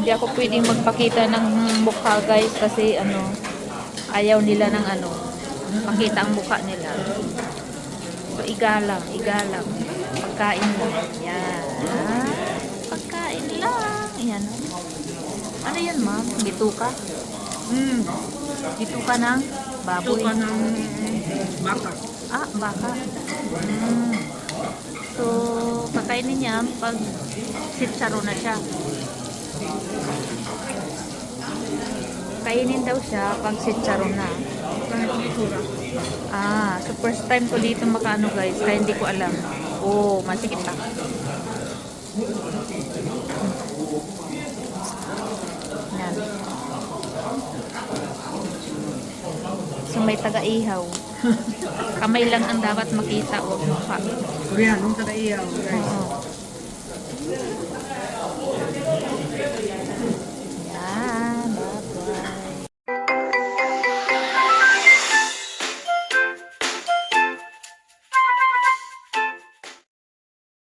Hindi ako pwedeng magpakita ng mukha guys kasi ano, ayaw nila ng ano, makita ang mukha nila. So, igalang, igalang. Pagkain lang. Yan. Pagkain lang. Yan. Ano yan, ma'am? Bituka? Bituka ng baboy. Ito ng baka. Ah, baka. So, kakainin niya pag sitsaro na siya. Kainin daw siya pag sitsaro na. Kahit itsura. Ah, so first time ko dito makaano guys, kaya hindi ko alam. Oh, masikip pa. Yan. So may taga-ihaw. Kamay lang ang dapat makita o mukha. Koreanong taga-iyaw. Guys. Oo.